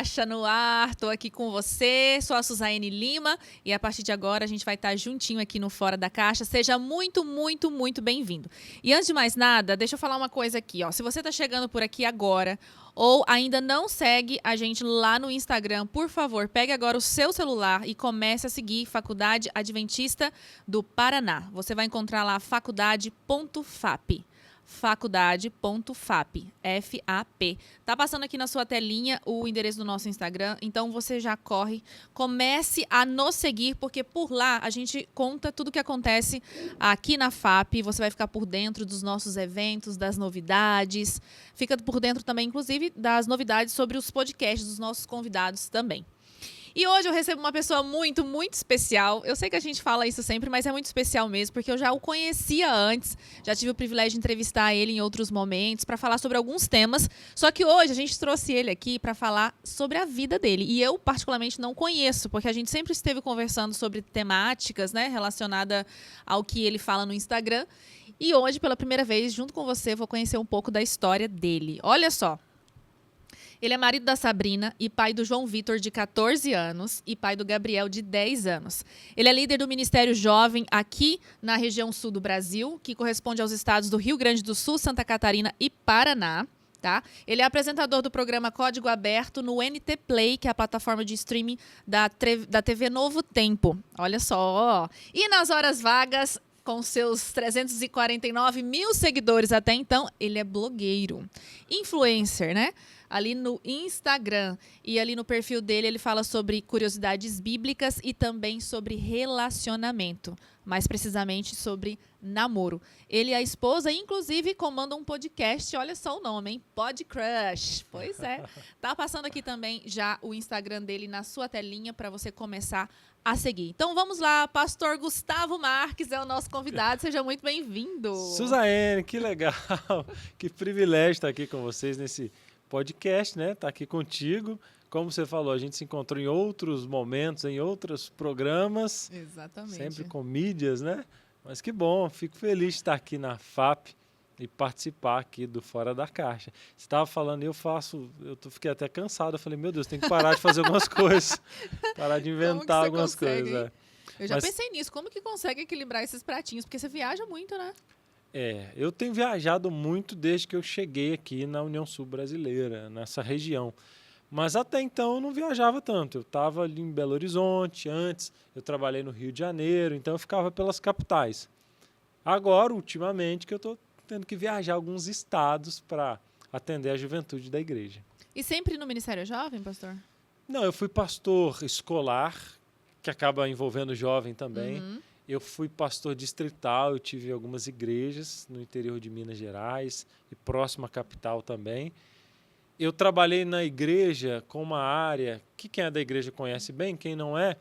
Caixa no ar, tô aqui com você, sou a Suzane Lima e a partir de agora a gente vai estar juntinho aqui no Fora da Caixa. Seja muito, muito, muito bem-vindo. E antes de mais nada, deixa eu falar uma coisa aqui, ó. Se você tá chegando por aqui agora ou ainda não segue a gente lá no Instagram, por favor, pegue agora o seu celular e comece a seguir Faculdade Adventista do Paraná. Você vai encontrar lá faculdade.fap. Faculdade.fap, F-A-P. Tá passando aqui na sua telinha o endereço do nosso Instagram, então você já corre, comece a nos seguir, porque por lá a gente conta tudo o que acontece aqui na FAP, você vai ficar por dentro dos nossos eventos, das novidades, fica por dentro também, inclusive, das novidades sobre os podcasts dos nossos convidados também. E hoje eu recebo uma pessoa muito, muito especial. Eu sei que a gente fala isso sempre, mas é muito especial mesmo, porque eu já o conhecia antes, já tive o privilégio de entrevistar ele em outros momentos, para falar sobre alguns temas. Só que hoje a gente trouxe ele aqui para falar sobre a vida dele. E eu, particularmente, não conheço, porque a gente sempre esteve conversando sobre temáticas, né, relacionadas ao que ele fala no Instagram. E hoje, pela primeira vez, junto com você, vou conhecer um pouco da história dele. Olha só. Ele é marido da Sabrina e pai do João Vitor, de 14 anos, e pai do Gabriel, de 10 anos. Ele é líder do Ministério Jovem aqui na região sul do Brasil, que corresponde aos estados do Rio Grande do Sul, Santa Catarina e Paraná. Tá? Ele é apresentador do programa Código Aberto no NT Play, que é a plataforma de streaming da TV Novo Tempo. Olha só. E nas horas vagas, com seus 349 mil seguidores até então, ele é blogueiro, influencer, né? Ali no Instagram e ali no perfil dele ele fala sobre curiosidades bíblicas e também sobre relacionamento, mais precisamente sobre namoro. Ele e a esposa, inclusive, comandam um podcast, olha só o nome, hein? Pod Crush. Pois é. Tá passando aqui também já o Instagram dele na sua telinha para você começar a seguir. Então vamos lá, pastor Gustavo Marques é o nosso convidado, seja muito bem-vindo. Suzane, que legal, que privilégio estar aqui com vocês nesse podcast, né? Tá aqui contigo. Como você falou, a gente se encontrou em outros momentos, em outros programas. Exatamente. Sempre com mídias, né? Mas que bom, fico feliz de estar aqui na FAP e participar aqui do Fora da Caixa. Você estava falando, fiquei até cansado. Eu falei, meu Deus, tem que parar de fazer algumas coisas, parar de inventar algumas coisas. É. Eu já pensei nisso, como que consegue equilibrar esses pratinhos? Porque você viaja muito, né? Eu tenho viajado muito desde que eu cheguei aqui na União Sul Brasileira, nessa região. Mas até então eu não viajava tanto. Eu estava ali em Belo Horizonte, antes eu trabalhei no Rio de Janeiro, então eu ficava pelas capitais. Agora, ultimamente, que eu estou tendo que viajar alguns estados para atender a juventude da igreja. E sempre no Ministério Jovem, pastor? Não, eu fui pastor escolar, que acaba envolvendo jovem também. Uhum. Eu fui pastor distrital, eu tive algumas igrejas no interior de Minas Gerais e próximo à capital também. Eu trabalhei na igreja com uma área que quem é da igreja conhece bem, quem não é,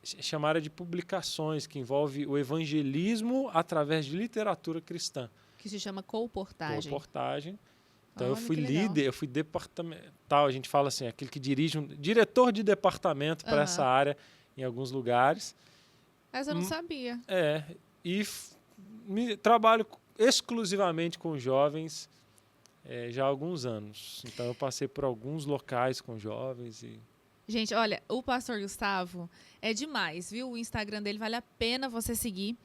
chama área de publicações, que envolve o evangelismo através de literatura cristã. Que se chama colportagem. Colportagem. Então Olha, eu fui líder, eu fui departamental, a gente fala assim, aquele que dirige diretor de departamento para essa área em alguns lugares. Essa eu não sabia. Trabalho exclusivamente com jovens já há alguns anos. Então eu passei por alguns locais com jovens e... Gente, olha, o pastor Gustavo é demais, viu? O Instagram dele vale a pena você seguir,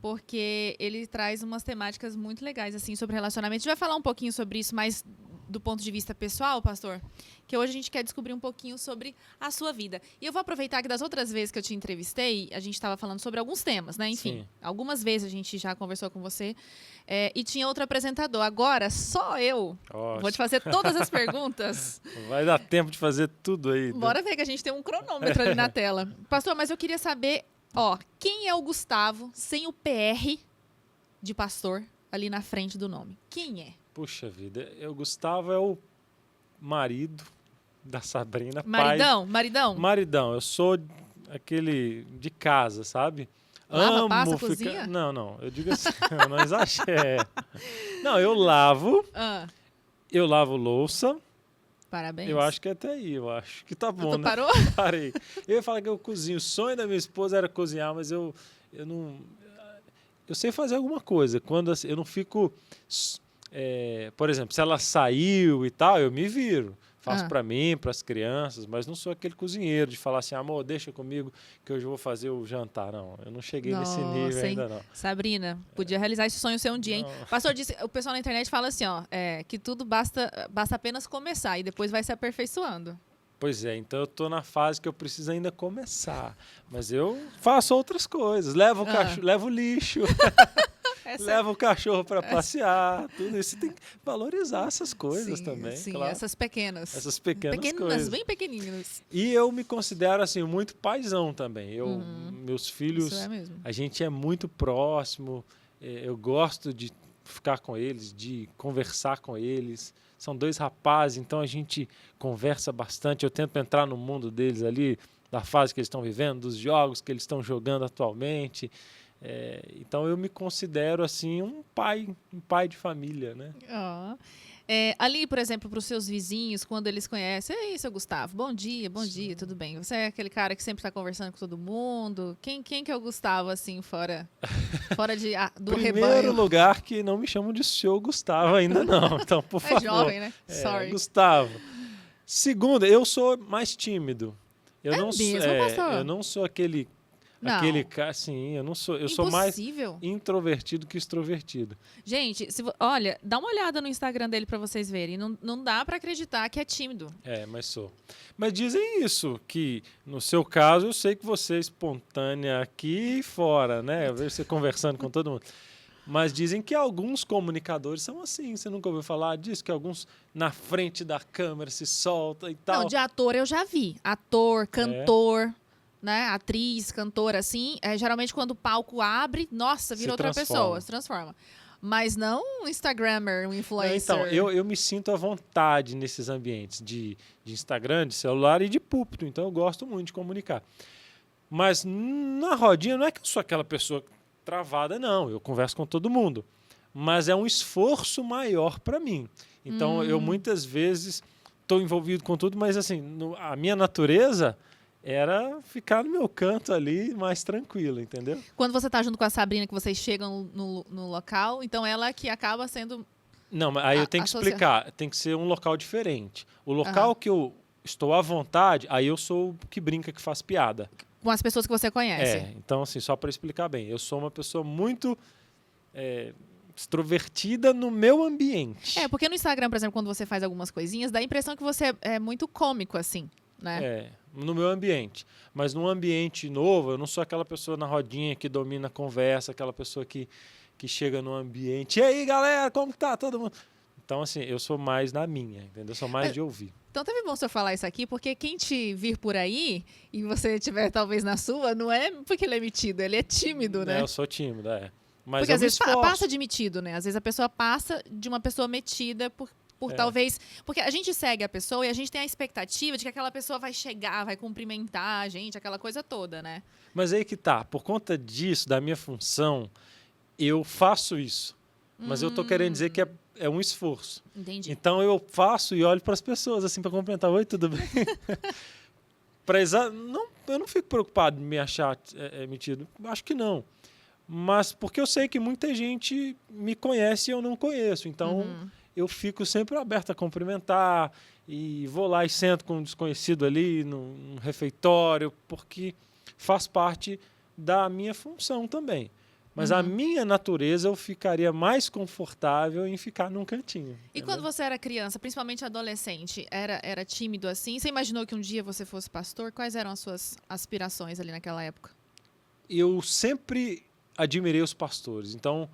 porque ele traz umas temáticas muito legais, assim, sobre relacionamento. A gente vai falar um pouquinho sobre isso, mas do ponto de vista pessoal, pastor, que hoje a gente quer descobrir um pouquinho sobre a sua vida. E eu vou aproveitar que das outras vezes que eu te entrevistei, a gente estava falando sobre alguns temas, né? Enfim, Sim. Algumas vezes a gente já conversou com você e tinha outro apresentador. Agora, só eu vou te fazer todas as perguntas. Vai dar tempo de fazer tudo aí. Bora ver que a gente tem um cronômetro ali na tela. Pastor, mas eu queria saber, quem é o Gustavo sem o PR de pastor ali na frente do nome? Quem é? Puxa vida, o Gustavo é o marido da Sabrina. Maridão? Maridão, eu sou aquele de casa, sabe? Lava, passa, cozinha? Não, eu digo assim, não exagero. Não, eu lavo louça. Parabéns. Eu acho que até aí, eu acho que tá bom, Tu né? parou? Parei. Eu ia falar que eu cozinho, o sonho da minha esposa era cozinhar, mas eu não... Eu sei fazer alguma coisa, quando eu não fico... por exemplo, se ela saiu e tal, eu me viro. Faço para mim, para as crianças, mas não sou aquele cozinheiro de falar assim, amor, deixa comigo que hoje eu vou fazer o jantar. Não, eu não cheguei nesse nível ainda não. Sabrina, podia realizar esse sonho seu um dia, hein? O pastor disse, o pessoal na internet fala assim, ó, que tudo basta apenas começar e depois vai se aperfeiçoando. Pois é, então eu tô na fase que eu preciso ainda começar. Mas eu faço outras coisas. Levo o lixo, levo o cachorro para passear, tudo isso. Tem que valorizar essas coisas também. Sim, claro. essas pequenas. Essas pequenas coisas. Bem pequenininhas. E eu me considero assim muito paizão também. Meus filhos, isso é mesmo. A gente é muito próximo. Eu gosto de ficar com eles, de conversar com eles. São 2 rapazes, então a gente conversa bastante. Eu tento entrar no mundo deles ali, da fase que eles estão vivendo, dos jogos que eles estão jogando atualmente. Então eu me considero assim um pai de família, né? Ali, por exemplo, para os seus vizinhos, quando eles conhecem, ei, seu Gustavo, bom dia, tudo bem? Você é aquele cara que sempre está conversando com todo mundo? Quem que é o Gustavo, assim, fora do rebanho? Primeiro lugar que não me chamam de senhor Gustavo ainda não, então por favor. É jovem, né? Sorry. Gustavo. Segundo, eu sou mais tímido. Eu não sou aquele cara, sim, eu sou mais introvertido que extrovertido. Gente, olha, dá uma olhada no Instagram dele para vocês verem. Não dá para acreditar que é tímido. Mas sou. Mas dizem isso, que no seu caso eu sei que você é espontânea aqui e fora, né? Eu vejo você conversando com todo mundo. Mas dizem que alguns comunicadores são assim. Você nunca ouviu falar disso? Que alguns na frente da câmera se soltam e tal. Não, de ator eu já vi. Ator, cantor... Né? Atriz, cantora, assim, geralmente quando o palco abre, nossa, vira outra pessoa, se transforma. Mas não um Instagrammer, um influencer. Então, eu me sinto à vontade nesses ambientes de Instagram, de celular e de púlpito. Então, eu gosto muito de comunicar. Mas na rodinha, não é que eu sou aquela pessoa travada, não. Eu converso com todo mundo. Mas é um esforço maior para mim. Então, eu muitas vezes estou envolvido com tudo, mas assim, a minha natureza... era ficar no meu canto ali, mais tranquilo, entendeu? Quando você está junto com a Sabrina, que vocês chegam no local, então ela que acaba sendo... Não, mas aí eu tenho que explicar. Tem que ser um local diferente. O local que eu estou à vontade, aí eu sou o que brinca, que faz piada. Com as pessoas que você conhece. Então assim, só para explicar bem. Eu sou uma pessoa muito... extrovertida no meu ambiente. Porque no Instagram, por exemplo, quando você faz algumas coisinhas, dá a impressão que você é muito cômico, assim, né? No meu ambiente. Mas num ambiente novo, eu não sou aquela pessoa na rodinha que domina a conversa, aquela pessoa que chega no ambiente. E aí, galera, como que tá todo mundo? Então, assim, eu sou mais na minha, entendeu? Eu sou mais de ouvir. Então, também bom você falar isso aqui, porque quem te vir por aí e você estiver talvez na sua, não é porque ele é metido, ele é tímido, né? Eu sou tímido, Mas porque às vezes passa de metido, né? Às vezes a pessoa passa de uma pessoa metida por talvez... Porque a gente segue a pessoa e a gente tem a expectativa de que aquela pessoa vai chegar, vai cumprimentar a gente, aquela coisa toda, né? Mas aí que tá. Por conta disso, da minha função, eu faço isso. Mas eu tô querendo dizer que é um esforço. Entendi. Então eu faço e olho para as pessoas, assim, para cumprimentar. Oi, tudo bem? Eu não fico preocupado em me achar metido. Acho que não. Mas porque eu sei que muita gente me conhece e eu não conheço. Então... eu fico sempre aberto a cumprimentar e vou lá e sento com um desconhecido ali num refeitório, porque faz parte da minha função também. Mas a minha natureza, eu ficaria mais confortável em ficar num cantinho. E quando você era criança, principalmente adolescente, era tímido assim? Você imaginou que um dia você fosse pastor? Quais eram as suas aspirações ali naquela época? Eu sempre admirei os pastores, então...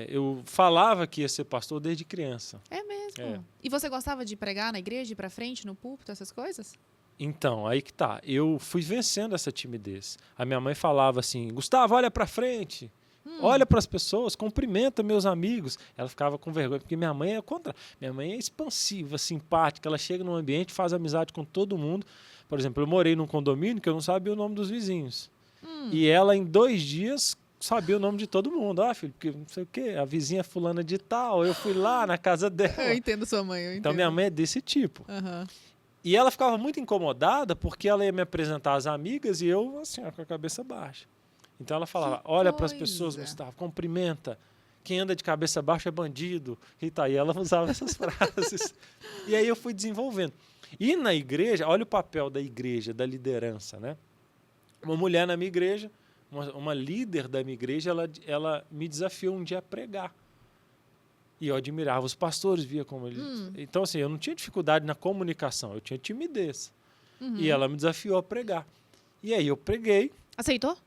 eu falava que ia ser pastor desde criança. É mesmo? E você gostava de pregar na igreja, ir pra frente, no púlpito, essas coisas? Então, aí que tá. Eu fui vencendo essa timidez. A minha mãe falava assim, Gustavo, olha pra frente. Olha para as pessoas, cumprimenta meus amigos. Ela ficava com vergonha, porque minha mãe é contra. Minha mãe é expansiva, simpática. Ela chega num ambiente, faz amizade com todo mundo. Por exemplo, eu morei num condomínio que eu não sabia o nome dos vizinhos. E ela, em 2 dias... sabia o nome de todo mundo. Filho, porque não sei o quê, a vizinha fulana de tal, eu fui lá na casa dela. Eu entendo sua mãe, eu entendo. Então, minha mãe é desse tipo. E ela ficava muito incomodada porque ela ia me apresentar às amigas e eu, assim, com a cabeça baixa. Então, ela falava, olha para as pessoas, Gustavo, cumprimenta. Quem anda de cabeça baixa é bandido. E aí ela usava essas frases. E aí eu fui desenvolvendo. E na igreja, olha o papel da igreja, da liderança, né? Uma mulher na minha igreja, uma líder da minha igreja, ela me desafiou um dia a pregar. E eu admirava os pastores, via como eles... Então, assim, eu não tinha dificuldade na comunicação, eu tinha timidez. E ela me desafiou a pregar. E aí eu preguei. Aceitou?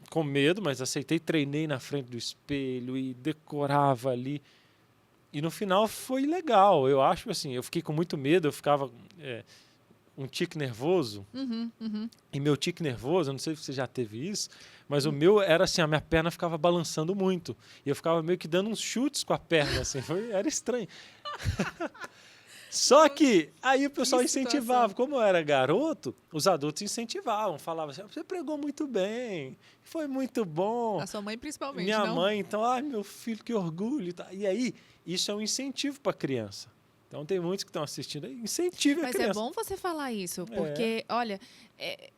Com medo, mas aceitei, treinei na frente do espelho e decorava ali. E no final foi legal. Eu acho assim, eu fiquei com muito medo, eu ficava um tique nervoso. E meu tique nervoso, eu não sei se você já teve isso, mas o meu era assim, a minha perna ficava balançando muito. E eu ficava meio que dando uns chutes com a perna, assim, era estranho. Só que aí o pessoal incentivava. Como eu era garoto, os adultos incentivavam, falavam assim, você pregou muito bem, foi muito bom. A sua mãe principalmente, Minha não? mãe, então, ai, meu filho, que orgulho. E aí, isso é um incentivo para a criança. Então, tem muitos que estão assistindo aí, incentive a criança. Mas é bom você falar isso, porque, olha,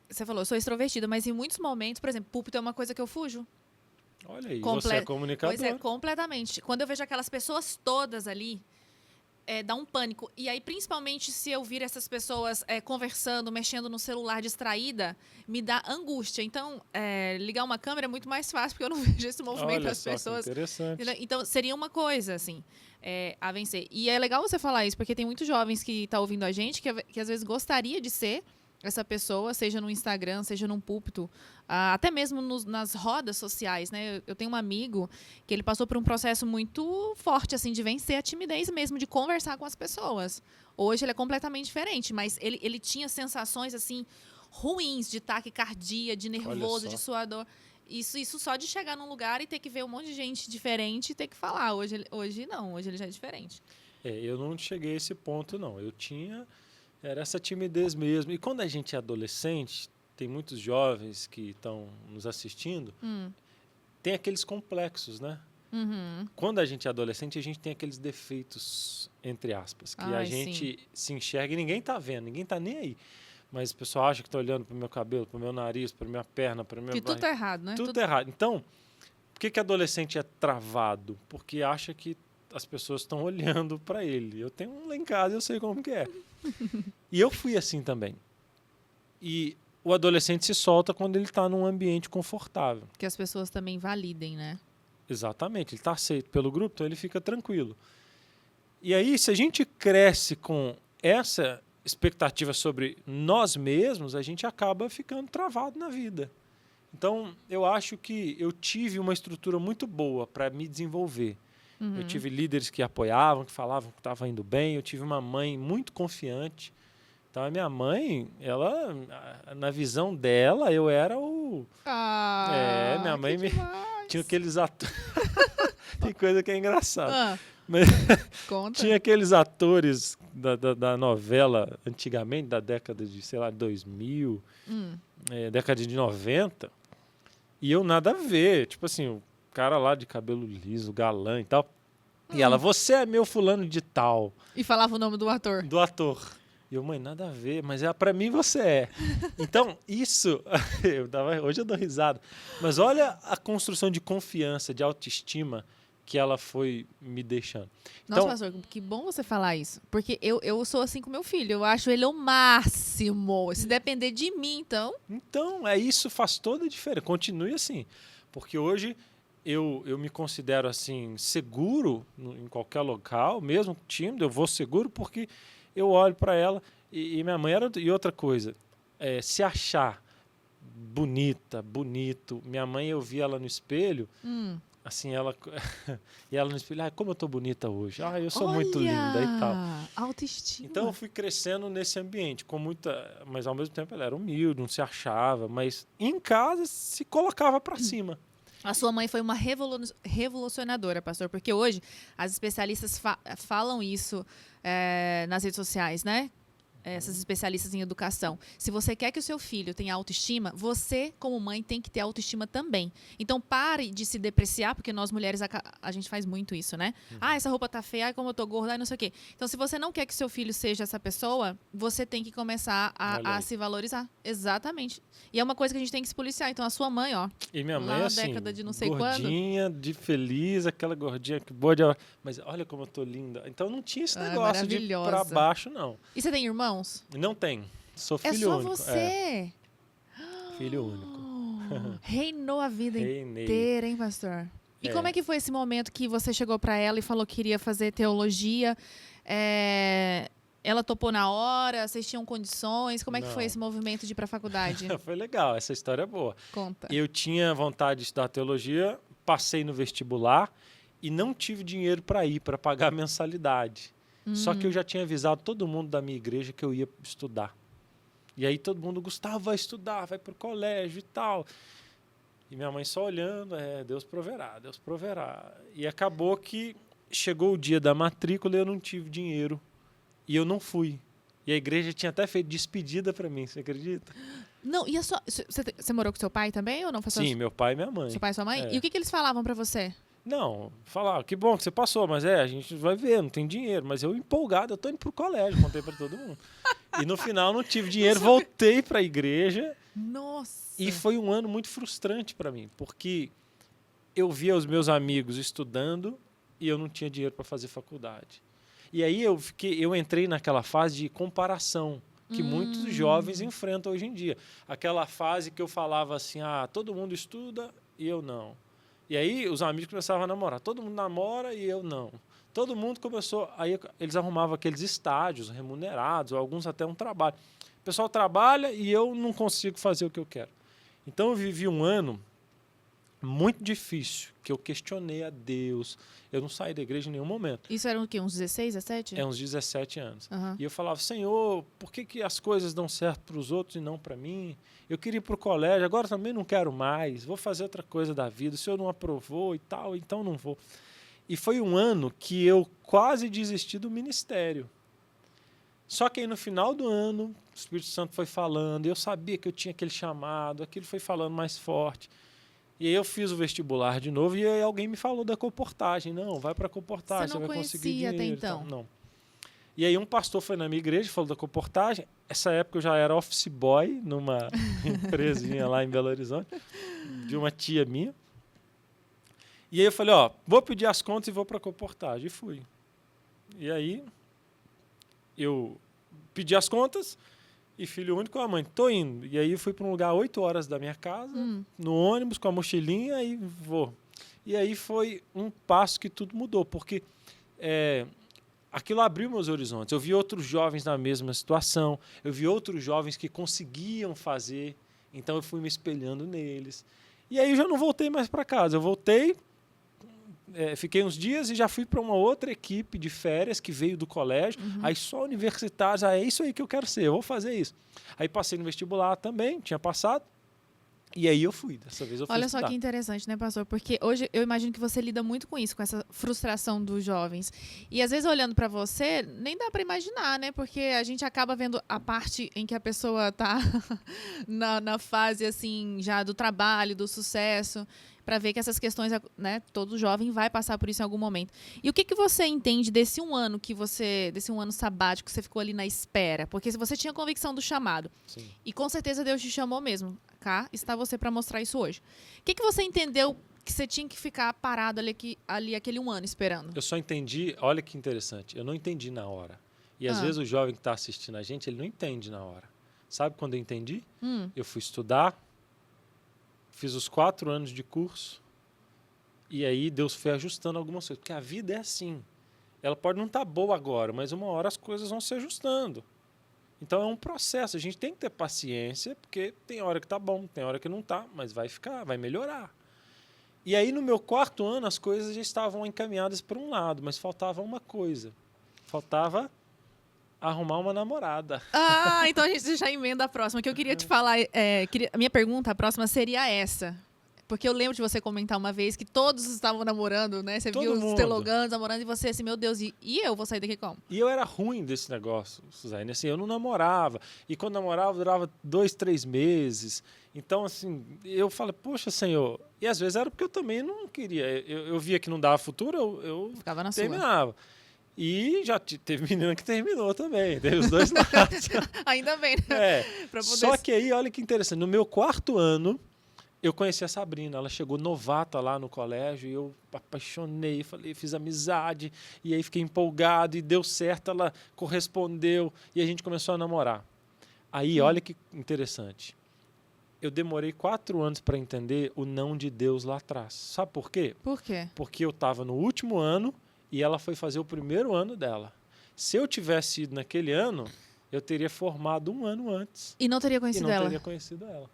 você falou, eu sou extrovertida, mas em muitos momentos, por exemplo, púlpito é uma coisa que eu fujo. Olha aí, você é comunicador. Pois é, completamente. Quando eu vejo aquelas pessoas todas ali, dá um pânico. E aí, principalmente, se eu vir essas pessoas conversando, mexendo no celular, distraída, me dá angústia. Então, ligar uma câmera é muito mais fácil, porque eu não vejo esse movimento das pessoas. Interessante. Então, seria uma coisa, assim, a vencer. E é legal você falar isso, porque tem muitos jovens que estão ouvindo a gente, que às vezes gostaria de ser essa pessoa, seja no Instagram, seja num púlpito, até mesmo nas rodas sociais, né? Eu tenho um amigo que ele passou por um processo muito forte, assim, de vencer a timidez mesmo, de conversar com as pessoas. Hoje ele é completamente diferente, mas ele tinha sensações, assim, ruins de taquicardia, de nervoso, de suador. Isso só de chegar num lugar e ter que ver um monte de gente diferente e ter que falar. Hoje não, hoje ele já é diferente. Eu não cheguei a esse ponto, não. Era essa timidez mesmo. E quando a gente é adolescente, tem muitos jovens que estão nos assistindo, tem aqueles complexos, né? Quando a gente é adolescente, a gente tem aqueles defeitos, entre aspas, que a gente se enxerga e ninguém está vendo, ninguém está nem aí. Mas o pessoal acha que está olhando para o meu cabelo, para o meu nariz, para a minha perna, para o meu... Que tudo é errado, né? Tudo é errado. Então, por que adolescente é travado? Porque acha que as pessoas estão olhando para ele. Eu tenho um lá em casa, eu sei como que é. E eu fui assim também. E o adolescente se solta quando ele está num ambiente confortável. Que as pessoas também validem, né? Exatamente. Ele está aceito pelo grupo, então ele fica tranquilo. E aí, se a gente cresce com essa expectativa sobre nós mesmos, a gente acaba ficando travado na vida. Então, eu acho que eu tive uma estrutura muito boa para me desenvolver. Eu tive líderes que apoiavam, que falavam que estava indo bem. Eu tive uma mãe muito confiante. Então, a minha mãe, ela, na visão dela, eu era o... minha mãe tinha aqueles atores... Tem coisa que é engraçada. Mas Conta. Tinha aqueles atores da novela, antigamente, da década de, sei lá, 2000, década de 90, e eu nada a ver. Tipo assim, o cara lá de cabelo liso, galã e tal. E ela, você é meu fulano de tal. E falava o nome do ator. Do ator. E eu, mãe, nada a ver, mas pra mim você é. Então, isso... hoje eu dou risada. Mas olha a construção de confiança, de autoestima que ela foi me deixando. Nossa, então, pastor, que bom você falar isso. Porque eu sou assim com meu filho. Eu acho ele o máximo. Se depender de mim, então... Então, isso faz toda a diferença. Continue assim. Porque hoje eu me considero assim seguro em qualquer local, mesmo tímido, eu vou seguro porque eu olho para ela e minha mãe era... E outra coisa, se achar bonito. Minha mãe, eu vi ela no espelho... Assim, ela no espelho, como eu tô bonita hoje. Eu sou muito linda e tal. Autoestima. Então eu fui crescendo nesse ambiente, com muita, mas ao mesmo tempo ela era humilde, não se achava, mas em casa se colocava para cima. A sua mãe foi uma revolucionadora, pastor, porque hoje as especialistas falam isso nas redes sociais, né? Essas especialistas em educação. Se você quer que o seu filho tenha autoestima, você, como mãe, tem que ter autoestima também. Então, pare de se depreciar, porque nós mulheres, a gente faz muito isso, né? Essa roupa tá feia, como eu tô gorda, não sei o quê. Então, se você não quer que seu filho seja essa pessoa, você tem que começar a se valorizar. Exatamente. E é uma coisa que a gente tem que se policiar. Então, a sua mãe, ó. E minha mãe, assim, década de não sei gordinha, de feliz, aquela gordinha que boa de... Mas olha como eu tô linda. Então, não tinha esse negócio de ir pra baixo, não. E você tem irmão? irmãos? Não tem. Sou É filho só único. você? Filho único. Reinou a vida Reinei. inteira, hein, pastor? E como é que foi esse momento que você chegou para ela e falou que queria fazer teologia? Ela topou na hora? Vocês tinham condições? Como é que foi esse movimento de ir para a faculdade? Foi legal, essa história é boa. Conta. Eu tinha vontade de estudar teologia, passei no vestibular e não tive dinheiro para ir, para pagar a mensalidade. Só que eu já tinha avisado todo mundo da minha igreja que eu ia estudar. E aí todo mundo, Gustavo, vai estudar, vai para o colégio e tal. E minha mãe só olhando, Deus proverá, Deus proverá. E acabou que chegou o dia da matrícula e eu não tive dinheiro. E eu não fui. E a igreja tinha até feito despedida para mim, você acredita? Não, e você morou com seu pai também ou não? Sim, meu pai e minha mãe. Seu pai e sua mãe? E o que eles falavam para você? Não, falar, que bom que você passou, mas a gente vai ver, não tem dinheiro. Mas eu empolgado, eu tô indo pro colégio, contei para todo mundo. E no final não tive dinheiro, voltei para a igreja. Nossa! E foi um ano muito frustrante para mim, porque eu via os meus amigos estudando e eu não tinha dinheiro para fazer faculdade. E aí eu entrei naquela fase de comparação que muitos jovens enfrentam hoje em dia. Aquela fase que eu falava assim, todo mundo estuda e eu não. E aí os amigos começavam a namorar. Todo mundo namora e eu não. Todo mundo começou... Aí eles arrumavam aqueles estágios remunerados, ou alguns até um trabalho. O pessoal trabalha e eu não consigo fazer o que eu quero. Então eu vivi um ano muito difícil, que eu questionei a Deus. Eu não saí da igreja em nenhum momento. Isso era o quê? Uns 16, 17? Uns 17 anos. Uhum. E eu falava, Senhor, por que as coisas dão certo para os outros e não para mim? Eu queria ir para o colégio, agora também não quero mais. Vou fazer outra coisa da vida. O Senhor não aprovou e tal, então não vou. E foi um ano que eu quase desisti do ministério. Só que aí no final do ano, o Espírito Santo foi falando, eu sabia que eu tinha aquele chamado, aquilo foi falando mais forte. E aí eu fiz o vestibular de novo e aí alguém me falou da comportagem. Não, vai para a comportagem, você vai conseguir dinheiro. Até então? Não. E aí um pastor foi na minha igreja, falou da comportagem. Essa época eu já era office boy numa empresinha lá em Belo Horizonte, de uma tia minha. E aí eu falei, vou pedir as contas e vou para a comportagem. E fui. E aí eu pedi as contas e filho único com a mãe, tô indo. E aí eu fui para um lugar 8 horas da minha casa, no ônibus, com a mochilinha e vou. E aí foi um passo que tudo mudou, porque aquilo abriu meus horizontes. Eu vi outros jovens na mesma situação, eu vi outros jovens que conseguiam fazer, então eu fui me espelhando neles. E aí eu já não voltei mais para casa, eu voltei, fiquei uns dias e já fui para uma outra equipe de férias que veio do colégio, aí só universitários, é isso aí que eu quero ser, eu vou fazer isso. Aí passei no vestibular também, tinha passado, e aí eu fui, dessa vez eu fui Olha estudar. só que interessante, né, pastor? Porque hoje eu imagino que você lida muito com isso, com essa frustração dos jovens. E às vezes olhando para você, nem dá para imaginar, né? Porque a gente acaba vendo a parte em que a pessoa tá na fase assim já do trabalho, do sucesso, para ver que essas questões, né, todo jovem vai passar por isso em algum momento. E o que você entende desse um ano desse um ano sabático que você ficou ali na espera? Porque você tinha convicção do chamado. Sim. E com certeza Deus te chamou mesmo. Cá está você para mostrar isso hoje. O que você entendeu que você tinha que ficar parado ali aquele um ano esperando? Eu só entendi, olha que interessante, eu não entendi na hora. E às vezes o jovem que está assistindo a gente, ele não entende na hora. Sabe quando eu entendi? Eu fui estudar, fiz os 4 anos de curso, e aí Deus foi ajustando algumas coisas. Porque a vida é assim. Ela pode não estar boa agora, mas uma hora as coisas vão se ajustando. Então é um processo, a gente tem que ter paciência, porque tem hora que está bom, tem hora que não está, mas vai melhorar. E aí no meu 4º ano as coisas já estavam encaminhadas para um lado, mas faltava uma coisa, faltava arrumar uma namorada. Então a gente já emenda a próxima, que eu queria te falar, a minha pergunta, a próxima seria essa. Porque eu lembro de você comentar uma vez que todos estavam namorando, né? Você viu os teologanos namorando e você assim, meu Deus, e eu vou sair daqui como? E eu era ruim desse negócio, Suzane. Assim, eu não namorava. E quando namorava, durava 2, 3 meses. Então, assim, eu falei, poxa, Senhor. E às vezes era porque eu também não queria. Eu via que não dava futuro, eu ficava na terminava. E já teve menina que terminou também. Teve os dois lados. Ainda bem, né? Só que aí, olha que interessante. No meu 4º ano, eu conheci a Sabrina, ela chegou novata lá no colégio e eu apaixonei, falei, fiz amizade e aí fiquei empolgado e deu certo, ela correspondeu e a gente começou a namorar. Aí, olha que interessante, eu demorei 4 anos para entender o não de Deus lá atrás. Sabe por quê? Por quê? Porque eu estava no último ano e ela foi fazer o primeiro ano dela. Se eu tivesse ido naquele ano, eu teria formado 1 ano antes. E não teria E conhecido não ela? teria conhecido ela.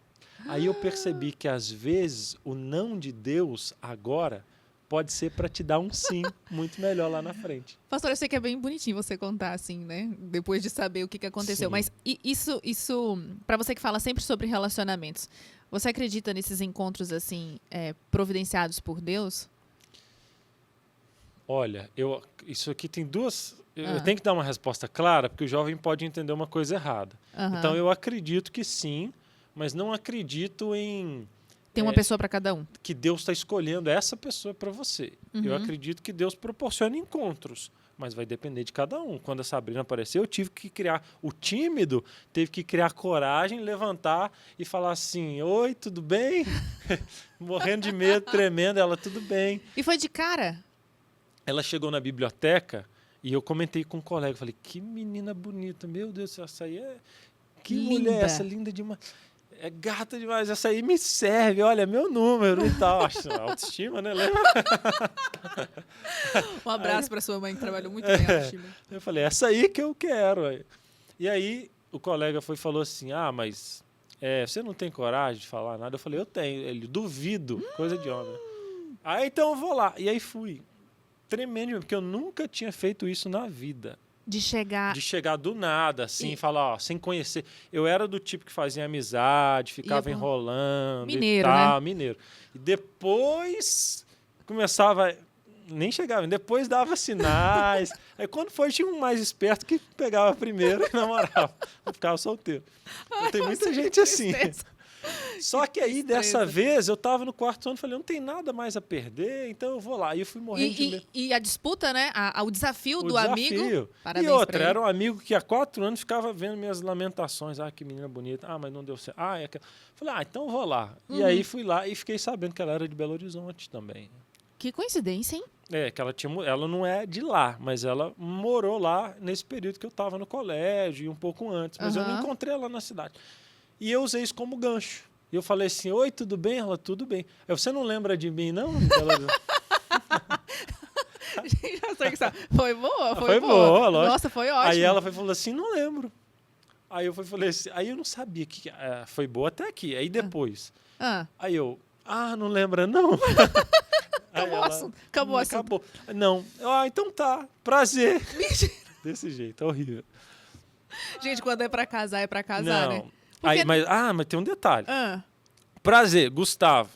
Aí eu percebi que, às vezes, o não de Deus agora pode ser para te dar um sim muito melhor lá na frente. Pastor, eu sei que é bem bonitinho você contar assim, né? Depois de saber o que aconteceu. Sim. Mas isso para você que fala sempre sobre relacionamentos, você acredita nesses encontros assim, providenciados por Deus? Olha, isso aqui tem duas... Eu tenho que dar uma resposta clara, porque o jovem pode entender uma coisa errada. Então, eu acredito que sim, mas não acredito em... Tem uma pessoa para cada um. Que Deus está escolhendo essa pessoa para você. Eu acredito que Deus proporciona encontros, mas vai depender de cada um. Quando a Sabrina apareceu, eu tive que criar... O tímido teve que criar coragem, levantar e falar assim, oi, tudo bem? Morrendo de medo, tremendo, ela, tudo bem. E foi de cara? Ela chegou na biblioteca e eu comentei com um colega, falei, que menina bonita, meu Deus, essa aí é... Que linda. Mulher essa, linda demais. É gata demais, essa aí me serve, olha, meu número e tal. Autoestima, né? Lembra? Um abraço para sua mãe que trabalhou muito bem a autoestima. Eu falei, essa aí que eu quero. E aí o colega falou assim, mas você não tem coragem de falar nada? Eu falei, eu tenho. Ele, duvido, coisa de homem. Aí então eu vou lá. E aí fui. Tremendo, porque eu nunca tinha feito isso na vida. De chegar do nada, assim, falar, sem conhecer. Eu era do tipo que fazia amizade, ficava enrolando mineiro, e tal, né? Mineiro. E depois começava, nem chegava, depois dava sinais. Aí quando foi, tinha um mais esperto que pegava primeiro e namorava. Eu ficava solteiro. Então, tem muita gente assim. Só que aí, dessa vez, eu estava no 4º ano e falei, não tem nada mais a perder, então eu vou lá. E eu fui morrendo de medo. E a disputa, né? O desafio do amigo. E outra, era um amigo que há 4 anos ficava vendo minhas lamentações. Que menina bonita. Mas não deu certo. Falei, então eu vou lá. E aí fui lá e fiquei sabendo que ela era de Belo Horizonte também. Que coincidência, hein? Que ela não é de lá, mas ela morou lá nesse período que eu estava no colégio e um pouco antes. Mas eu não encontrei ela na cidade. E eu usei isso como gancho. E eu falei assim, oi, tudo bem? Ela, tudo bem. Você não lembra de mim, não? Foi boa, foi boa, lógico. Nossa, foi ótimo. Aí ela falou assim, não lembro. Aí eu falei assim, aí eu não sabia que foi boa até aqui. Aí depois. Aí eu, não lembra, não? Acabou o assunto. Acabou. Não. Então tá, prazer. Desse jeito, horrível. Gente, quando é pra casar, é pra casar, né? Aí, mas tem um detalhe. Prazer, Gustavo.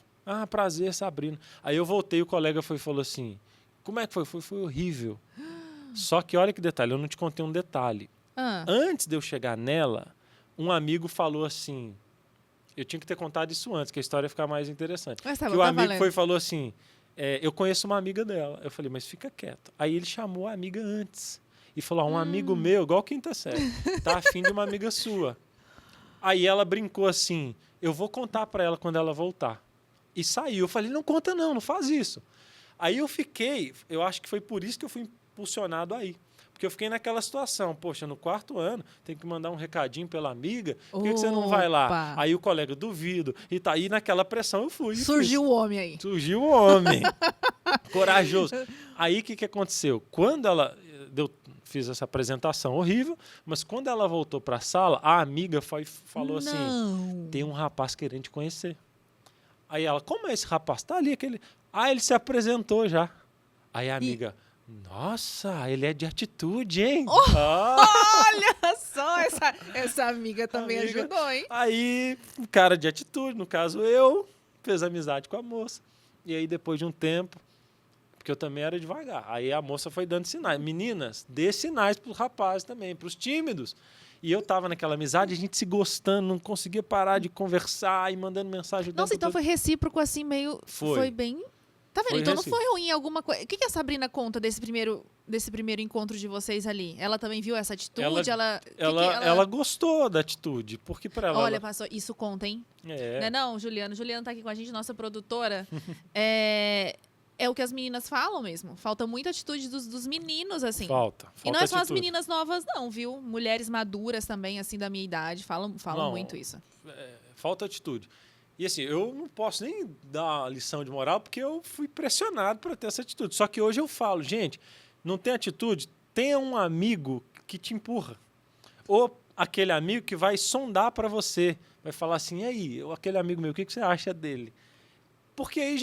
Prazer, Sabrina. Aí eu voltei, o colega falou assim, como é que foi? Foi horrível. Só que olha que detalhe, eu não te contei um detalhe. Antes de eu chegar nela, um amigo falou assim, eu tinha que ter contado isso antes, que a história ia ficar mais interessante. Mas o amigo falou assim, eu conheço uma amiga dela. Eu falei, mas fica quieto. Aí ele chamou a amiga antes e falou, um amigo meu, igual quinta série, tá afim de uma amiga sua. Aí ela brincou assim, eu vou contar para ela quando ela voltar. E saiu. Eu falei, não conta não faz isso. Aí eu acho que foi por isso que eu fui impulsionado aí. Porque eu fiquei naquela situação, poxa, no 4º ano, tem que mandar um recadinho pela amiga, por que você não vai lá? Aí o colega, duvido. E tá aí naquela pressão eu fui. Surgiu o homem aí. Surgiu o homem. Corajoso. Aí o que aconteceu? Quando ela... fiz essa apresentação horrível, mas quando ela voltou para a sala, a amiga falou assim, tem um rapaz querendo te conhecer. Aí ela, como é esse rapaz? Tá ali aquele... ele se apresentou já. Aí a amiga, nossa, ele é de atitude, hein? Olha só, essa amiga também ajudou, hein? Aí, um cara de atitude, no caso eu, fez amizade com a moça. E aí, depois de um tempo, porque eu também era devagar. Aí a moça foi dando sinais. Meninas, dê sinais para os rapazes também, para os tímidos. E eu tava naquela amizade, a gente se gostando, não conseguia parar de conversar e mandando mensagem. Nossa, então foi recíproco assim, meio... Foi bem... Tá vendo? Foi Então não recíproco. foi ruim alguma coisa. O que a Sabrina conta desse primeiro encontro de vocês ali? Ela também viu essa atitude? Ela gostou da atitude, porque para ela... Olha, pastor, isso conta, hein? É. Não é não, Juliano? Juliano tá aqui com a gente, nossa produtora. É o que as meninas falam mesmo. Falta muita atitude dos meninos, assim. Falta E não é só as atitude. meninas novas, não, viu? Mulheres maduras também, assim, da minha idade, falam Não, muito isso. Falta atitude. E assim, eu não posso nem dar uma lição de moral, porque eu fui pressionado para ter essa atitude. Só que hoje eu falo, gente, não tem atitude, tenha um amigo que te empurra. Ou aquele amigo que vai sondar para você, vai falar assim, e aí, aquele amigo meu, o que você acha dele? Porque aí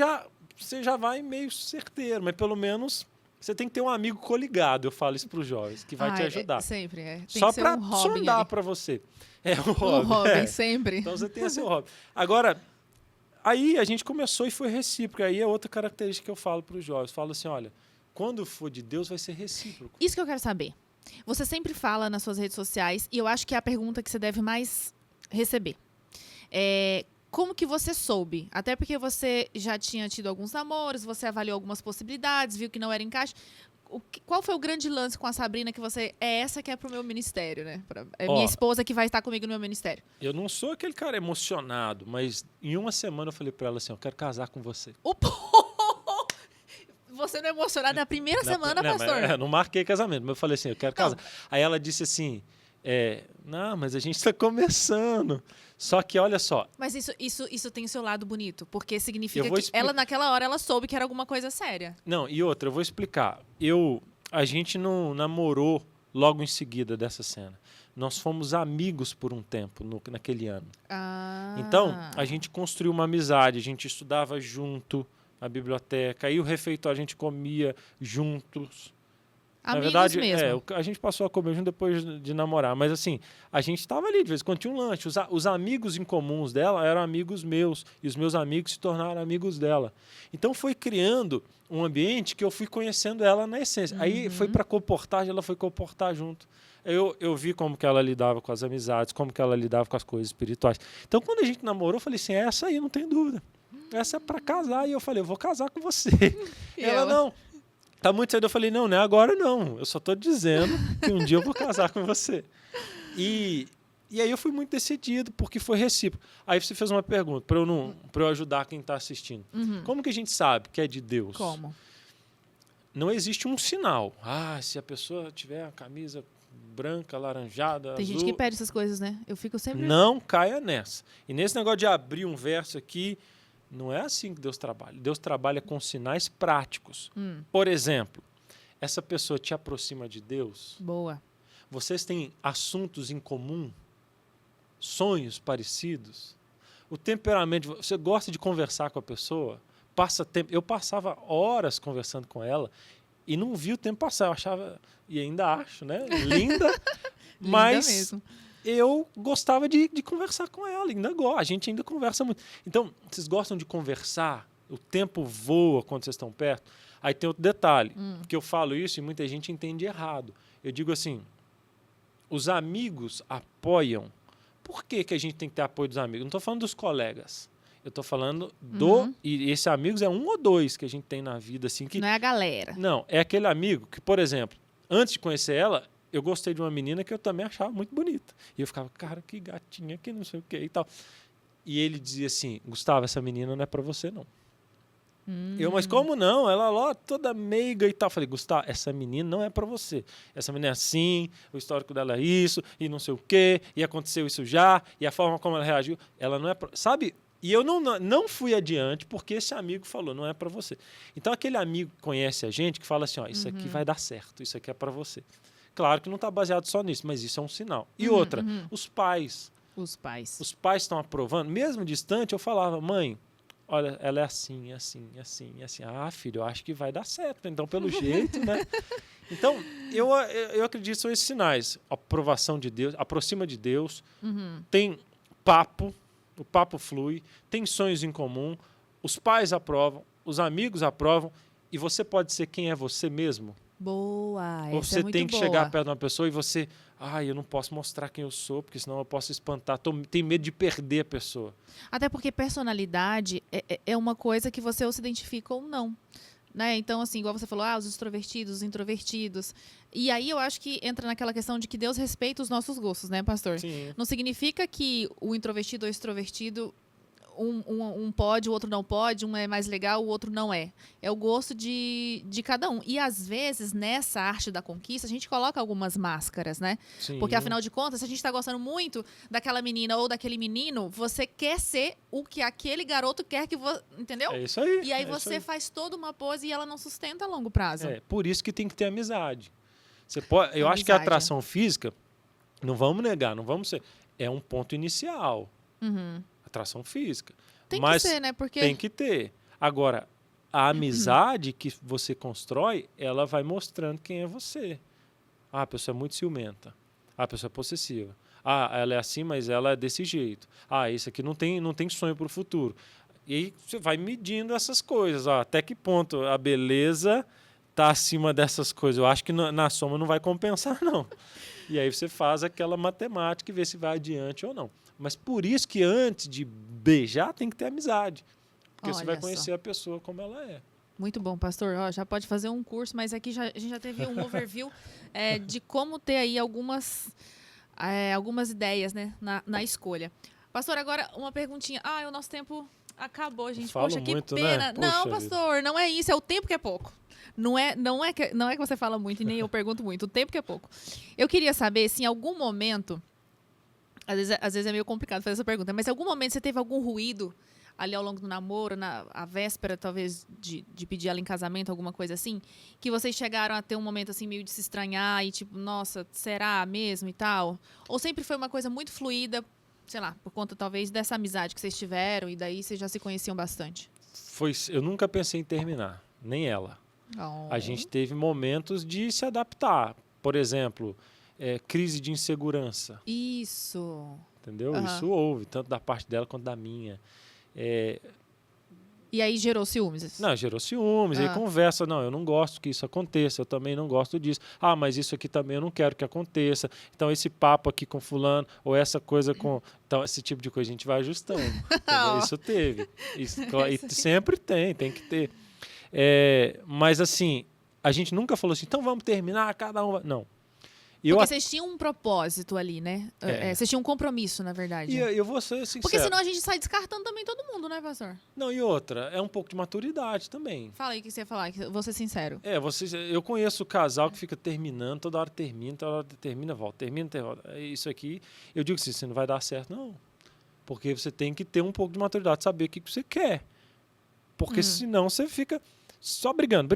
você já vai meio certeiro, mas pelo menos você tem que ter um amigo coligado, eu falo isso para os jovens, que vai te ajudar. Sempre, Tem só que ser para um Robin sondar ali. para você. Um Robin, sempre. Então você tem esse hobby. Agora, aí a gente começou e foi recíproco. Aí é outra característica que eu falo para os jovens. Falo assim, olha, quando for de Deus vai ser recíproco. Isso que eu quero saber. Você sempre fala nas suas redes sociais, e eu acho que é a pergunta que você deve mais receber. Como que você soube? Até porque você já tinha tido alguns namoros, você avaliou algumas possibilidades, viu que não era encaixe. Qual foi o grande lance com a Sabrina que você... É essa que é pro meu ministério, né? Minha esposa que vai estar comigo no meu ministério. Eu não sou aquele cara emocionado, mas em uma semana eu falei para ela assim, eu quero casar com você. Você não é emocionado na primeira semana, pastor? Não marquei casamento, mas eu falei assim, eu quero casar. Aí ela disse assim, não, mas a gente está começando. Só que, olha só... Mas isso tem o seu lado bonito, porque significa que ela, naquela hora, ela soube que era alguma coisa séria. Não, e outra, eu vou explicar. A gente não namorou logo em seguida dessa cena. Nós fomos amigos por um tempo, naquele ano. Então, a gente construiu uma amizade, a gente estudava junto na biblioteca, aí o refeitório a gente comia juntos. Amigos Na verdade, mesmo. a gente passou a comer junto depois de namorar, mas assim, a gente estava ali de vez em quando, tinha um lanche. Os amigos em comuns dela eram amigos meus, e os meus amigos se tornaram amigos dela. Então foi criando um ambiente que eu fui conhecendo ela na essência. Aí foi para comportar, ela foi comportar junto. Eu vi como que ela lidava com as amizades, como que ela lidava com as coisas espirituais. Então quando a gente namorou, eu falei assim, essa aí, não tem dúvida. Essa é para casar. E eu falei, eu vou casar com você. Ela não... Tá muito cedo, eu falei, não é agora não. Eu só tô dizendo que um dia eu vou casar com você. E aí eu fui muito decidido, porque foi recíproco. Aí você fez uma pergunta, para eu ajudar quem está assistindo. Como que a gente sabe que é de Deus? Como? Não existe um sinal. Se a pessoa tiver a camisa branca, alaranjada, Tem azul... gente que pede essas coisas, né? Eu fico sempre... Não caia nessa. E nesse negócio de abrir um verso aqui... Não é assim que Deus trabalha. Deus trabalha com sinais práticos. Por exemplo, essa pessoa te aproxima de Deus. Boa. Vocês têm assuntos em comum? Sonhos parecidos? O temperamento... Você gosta de conversar com a pessoa? Passa tempo... Eu passava horas conversando com ela e não vi o tempo passar. Eu achava... E ainda acho, né? Linda. Mas... Linda mesmo. Eu gostava de conversar com ela, a gente ainda conversa muito. Então, vocês gostam de conversar? O tempo voa quando vocês estão perto? Aí tem outro detalhe, que eu falo isso e muita gente entende errado. Eu digo assim, os amigos apoiam. Por que a gente tem que ter apoio dos amigos? Não estou falando dos colegas. Eu estou falando E esses amigos é um ou dois que a gente tem na vida. Assim, que, não é a galera. Não, é aquele amigo que, por exemplo, antes de conhecer ela... Eu gostei de uma menina que eu também achava muito bonita. E eu ficava, cara, que gatinha, que não sei o que e tal. E ele dizia assim, Gustavo, essa menina não é para você, não. Mas como não? Ela lá toda meiga e tal. Eu falei, Gustavo, essa menina não é para você. Essa menina é assim, o histórico dela é isso, e não sei o quê, e aconteceu isso já, e a forma como ela reagiu, ela não é pra... Sabe? E eu não fui adiante porque esse amigo falou, não é para você. Então aquele amigo que conhece a gente, que fala assim, ó, isso aqui vai dar certo, isso aqui é para você. Claro que não está baseado só nisso, mas isso é um sinal. E outra, os pais. Os pais. Os pais estão aprovando. Mesmo distante, eu falava, mãe, olha, ela é assim, assim, assim, assim. Ah, filho, eu acho que vai dar certo. Então, pelo jeito, né? Então, eu acredito que são esses sinais. Aprovação de Deus, aproxima de Deus, tem papo, o papo flui, tem sonhos em comum, os pais aprovam, os amigos aprovam, e você pode ser quem é você mesmo. Boa, Ou essa você é muito tem que boa. chegar perto de uma pessoa e você... eu não posso mostrar quem eu sou, porque senão eu posso espantar. Tenho medo de perder a pessoa. Até porque personalidade é uma coisa que você ou se identifica ou não. Né? Então, assim, igual você falou, os extrovertidos, os introvertidos. E aí eu acho que entra naquela questão de que Deus respeita os nossos gostos, né, pastor? Sim. Não significa que o introvertido ou extrovertido, um pode, o outro não pode, um é mais legal, o outro não é. É o gosto de cada um. E às vezes, nessa arte da conquista, a gente coloca algumas máscaras, né? Sim. Porque afinal de contas, se a gente tá gostando muito daquela menina ou daquele menino, você quer ser o que aquele garoto quer que você. Entendeu? É isso aí. E aí você faz toda uma pose e ela não sustenta a longo prazo. Por isso que tem que ter amizade. Eu acho que a atração física, não vamos negar, não vamos ser. É um ponto inicial. Uhum. Atração física. Tem Mas que ser, né? Porque... tem que ter. Agora, a amizade que você constrói, ela vai mostrando quem é você. A pessoa é muito ciumenta. A pessoa é possessiva. Ela é assim, mas ela é desse jeito. Esse aqui não tem sonho para o futuro. E aí você vai medindo essas coisas. Até que ponto a beleza está acima dessas coisas. Eu acho que na soma não vai compensar, não. E aí você faz aquela matemática e vê se vai adiante ou não. Mas por isso que antes de beijar tem que ter amizade. Porque você vai conhecer a pessoa como ela é. Muito bom, pastor. Já pode fazer um curso, mas aqui a gente já teve um overview de como ter aí algumas ideias, né, na escolha. Pastor, agora uma perguntinha. O nosso tempo acabou, gente. Poxa, que muito, pena. Né? Poxa, não, pastor, não é isso. É o tempo que é pouco. Não é que você fala muito e nem eu pergunto muito. O tempo que é pouco. Eu queria saber se em algum momento... Às vezes é meio complicado fazer essa pergunta, mas em algum momento você teve algum ruído ali ao longo do namoro, a véspera, talvez, de pedir ela em casamento, alguma coisa assim, que vocês chegaram a ter um momento, assim, meio de se estranhar e, tipo, nossa, será mesmo e tal? Ou sempre foi uma coisa muito fluida, sei lá, por conta, talvez, dessa amizade que vocês tiveram e daí vocês já se conheciam bastante? Eu nunca pensei em terminar, nem ela. Oh. A gente teve momentos de se adaptar. Por exemplo... crise de insegurança. Isso. Entendeu? Isso houve, tanto da parte dela quanto da minha. E aí gerou ciúmes? Não, gerou ciúmes. Aí conversa, não, eu não gosto que isso aconteça, eu também não gosto disso. Mas isso aqui também eu não quero que aconteça. Então, esse papo aqui com fulano, ou essa coisa com... Então, esse tipo de coisa a gente vai ajustando. Isso teve. Isso, e sempre tem que ter. Mas, assim, a gente nunca falou assim, então vamos terminar, cada um... Não. Porque vocês tinham um propósito ali, né? Vocês tinham um compromisso, na verdade. E eu vou ser sincero. Porque senão a gente sai descartando também todo mundo, né, pastor? Não, e outra, é um pouco de maturidade também. Fala aí o que você ia falar, vou ser sincero. Eu conheço o casal que fica terminando, toda hora termina, volta, termina, volta. Isso aqui, eu digo assim, você não vai dar certo, não. Porque você tem que ter um pouco de maturidade, saber o que você quer. Porque senão você fica só brigando.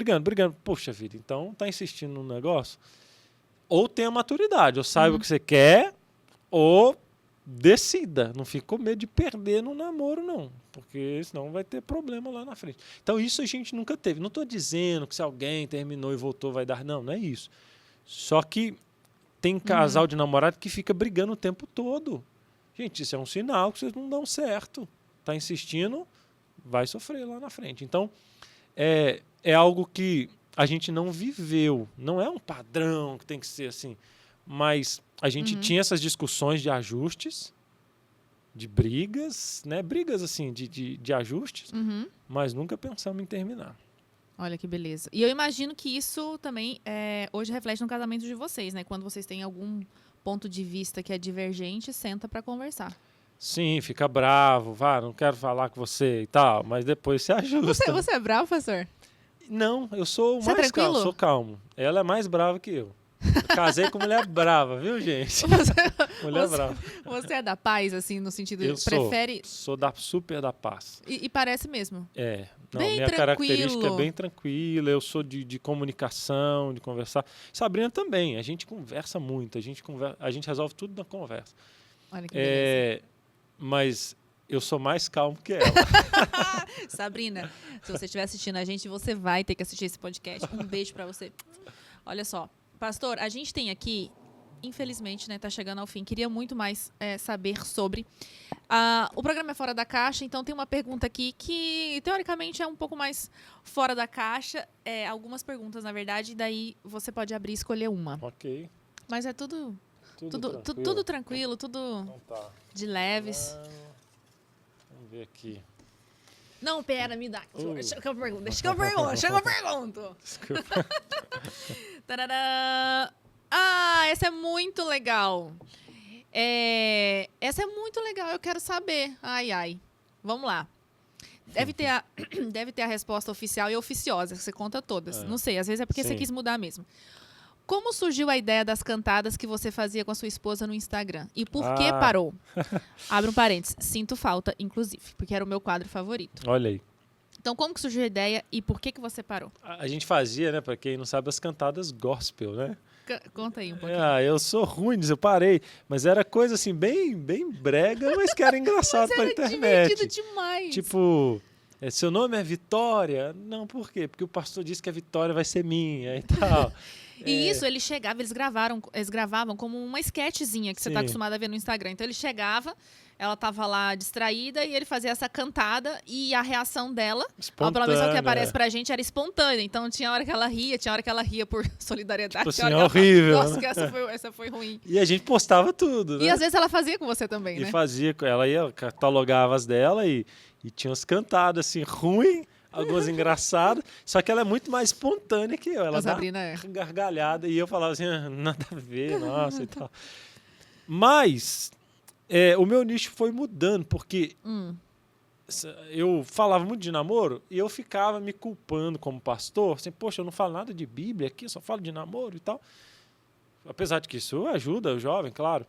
Poxa vida, então tá insistindo num negócio... Ou tenha maturidade, ou saiba o que você quer, ou decida. Não fique com medo de perder no namoro, não. Porque senão vai ter problema lá na frente. Então, isso a gente nunca teve. Não estou dizendo que se alguém terminou e voltou vai dar... Não é isso. Só que tem casal de namorado que fica brigando o tempo todo. Gente, isso é um sinal que vocês não dão certo. Está insistindo, vai sofrer lá na frente. Então, é algo que... a gente não viveu, não é um padrão que tem que ser assim, mas a gente tinha essas discussões de ajustes, de brigas, né? Brigas assim, de ajustes, mas nunca pensamos em terminar. Olha que beleza. E eu imagino que isso também hoje reflete no casamento de vocês, né? Quando vocês têm algum ponto de vista que é divergente, senta para conversar. Sim, fica bravo, não quero falar com você e tal, mas depois se ajusta. Você é bravo, pastor? Não, eu sou Você mais é tranquilo? calmo, sou calmo. Ela é mais brava que eu. Casei com mulher brava, viu, gente? Mulher brava. Você é da paz, assim, no sentido... Eu prefere... sou super da paz. E parece mesmo. Minha característica é bem tranquila, eu sou de comunicação, de conversar. Sabrina também, a gente conversa muito, a gente resolve tudo na conversa. Olha que beleza. Mas... eu sou mais calmo que ela. Sabrina, se você estiver assistindo a gente, você vai ter que assistir esse podcast. Um beijo pra você. Olha só, pastor, a gente tem aqui infelizmente, né, tá chegando ao fim. Queria muito mais saber sobre. O programa é Fora da Caixa, então tem uma pergunta aqui que, teoricamente, é um pouco mais fora da caixa. Algumas perguntas, na verdade, e daí você pode abrir e escolher uma. Ok. Mas é tudo tranquilo, tudo Então tá. de leves. Vamos ver aqui. Não, pera, me dá. Deixa que eu pergunto. Desculpa. Tarará. Essa é muito legal. Essa é muito legal, eu quero saber. Ai. Vamos lá. Deve ter a resposta oficial e oficiosa, você conta todas. Não sei, às vezes é porque você quis mudar mesmo. Como surgiu a ideia das cantadas que você fazia com a sua esposa no Instagram? E por que parou? Abre um parênteses. Sinto falta, inclusive, porque era o meu quadro favorito. Olha aí. Então, como que surgiu a ideia e por que você parou? A gente fazia, né, para quem não sabe, as cantadas gospel, né? Conta aí um pouquinho. Eu sou ruim nisso, eu parei. Mas era coisa assim, bem brega, mas que era engraçado pra internet. Divertido demais. Tipo, seu nome é Vitória? Não, por quê? Porque o pastor disse que a vitória vai ser minha e tal. E isso, eles gravavam como uma sketchzinha que você está acostumado a ver no Instagram. Então ele chegava, ela estava lá distraída e ele fazia essa cantada e a reação dela, pelo menos o que aparece pra gente, era espontânea. Então tinha hora que ela ria por solidariedade. Tipo assim, horrível. Nossa, que essa foi ruim. E a gente postava tudo, né? E às vezes ela fazia com você também, né? E fazia, ela ia, catalogava as dela e tinha umas cantadas assim, ruim. Algumas engraçadas, só que ela é muito mais espontânea que eu. Ela dá gargalhada e eu falava assim, nada a ver, nossa e tal. Mas o meu nicho foi mudando, porque eu falava muito de namoro e eu ficava me culpando como pastor, assim, poxa, eu não falo nada de Bíblia aqui, eu só falo de namoro e tal. Apesar de que isso ajuda o jovem, claro.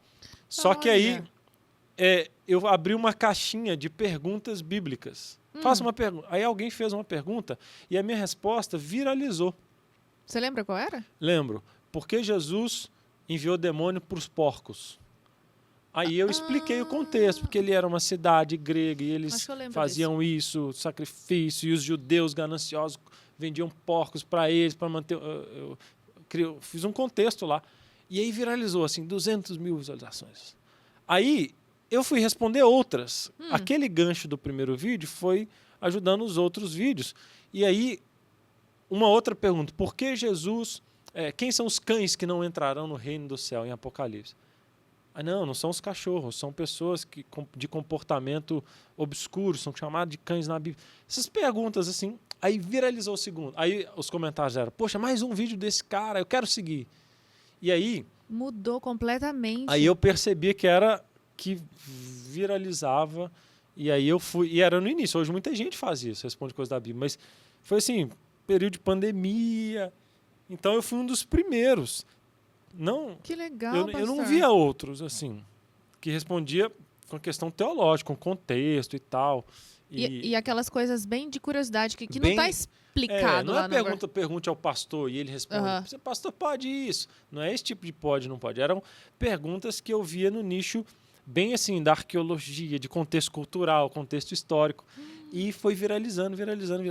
Só que aí eu abri uma caixinha de perguntas bíblicas. Faça uma pergunta. Aí alguém fez uma pergunta e a minha resposta viralizou. Você lembra qual era? Lembro. Por que Jesus enviou demônio para os porcos? Aí eu expliquei o contexto, porque ele era uma cidade grega e eles faziam isso, sacrifício, e os judeus gananciosos vendiam porcos para eles, para manter... Eu fiz um contexto lá. E aí viralizou, assim, 200 mil visualizações. Aí eu fui responder outras. Aquele gancho do primeiro vídeo foi ajudando os outros vídeos. E aí, uma outra pergunta. Por que Jesus... quem são os cães que não entrarão no reino do céu, em Apocalipse? Não são os cachorros. São pessoas de comportamento obscuro. São chamados de cães na Bíblia. Essas perguntas, assim... Aí viralizou o segundo. Aí os comentários eram, poxa, mais um vídeo desse cara, eu quero seguir. E aí... Mudou completamente. Aí eu percebi que viralizava, e aí eu fui, e era no início, hoje muita gente faz isso, responde coisa da Bíblia, mas foi assim, período de pandemia, então eu fui um dos primeiros. Que legal, eu não via outros, assim, que respondia com questão teológica, com contexto e tal. E aquelas coisas bem de curiosidade, que não está explicado lá. Não é pergunte ao pastor e ele responde, você pastor pode isso, não é esse tipo de pode, não pode, eram perguntas que eu via no nicho bem assim, da arqueologia, de contexto cultural, contexto histórico. E foi viralizando.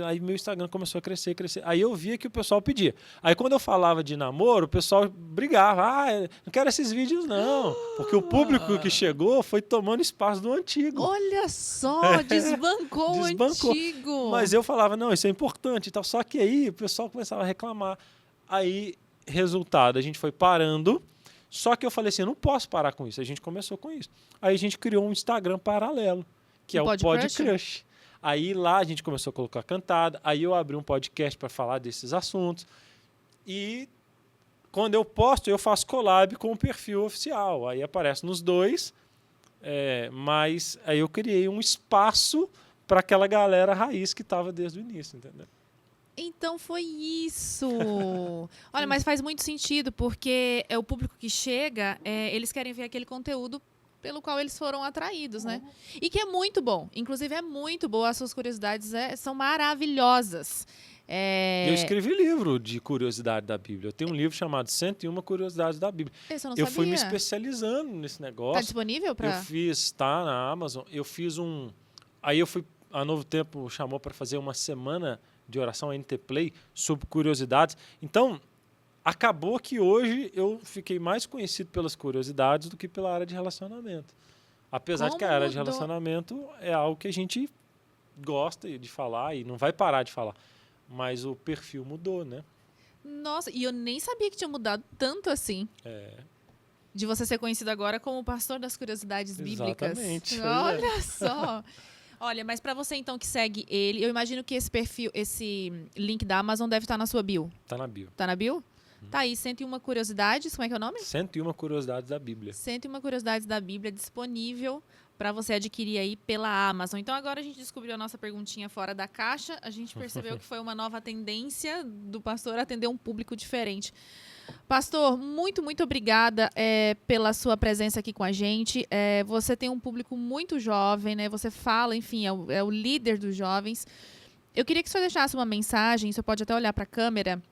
Aí meu Instagram começou a crescer. Aí eu via que o pessoal pedia. Aí quando eu falava de namoro, o pessoal brigava. Não quero esses vídeos não. Porque o público que chegou foi tomando espaço do antigo. Olha só, desbancou o antigo. Mas eu falava, não, isso é importante e tal. Só que aí o pessoal começava a reclamar. Aí, resultado, a gente foi parando. Só que eu falei assim, eu não posso parar com isso. A gente começou com isso. Aí a gente criou um Instagram paralelo, que é o Podcrush. Aí lá a gente começou a colocar cantada. Aí eu abri um podcast para falar desses assuntos. E quando eu posto, eu faço collab com o perfil oficial. Aí aparece nos dois. Mas aí eu criei um espaço para aquela galera raiz que estava desde o início, entendeu? Então foi isso. Olha, mas faz muito sentido, porque é o público que chega, eles querem ver aquele conteúdo pelo qual eles foram atraídos, né? E que é muito bom. Inclusive, é muito boa. As suas curiosidades são maravilhosas. Eu escrevi livro de curiosidade da Bíblia. Eu tenho um livro chamado 101 Curiosidades da Bíblia. Eu fui me especializando nesse negócio. Está disponível para... Tá na Amazon. Eu fiz Aí eu fui... A Novo Tempo chamou para fazer uma semana de oração NT Play sobre curiosidades. Então, acabou que hoje eu fiquei mais conhecido pelas curiosidades do que pela área de relacionamento. Apesar de que a área de relacionamento é algo que a gente gosta de falar e não vai parar de falar. Mas o perfil mudou, né? Nossa, e eu nem sabia que tinha mudado tanto assim. De você ser conhecido agora como o pastor das curiosidades bíblicas. Exatamente. Olha só. Olha, mas para você então que segue ele, eu imagino que esse perfil, esse link da Amazon deve estar na sua bio. Tá na bio. Tá na bio? Tá aí, 101 curiosidades, como é que é o nome? 101 curiosidades da Bíblia. 101 curiosidades da Bíblia disponível para você adquirir aí pela Amazon. Então agora a gente descobriu a nossa perguntinha fora da caixa, a gente percebeu que foi uma nova tendência do pastor atender um público diferente. Pastor, muito, muito obrigada pela sua presença aqui com a gente. Você tem um público muito jovem, né? Você fala, enfim, é o líder dos jovens. Eu queria que o senhor deixasse uma mensagem, o senhor pode até olhar para a câmera.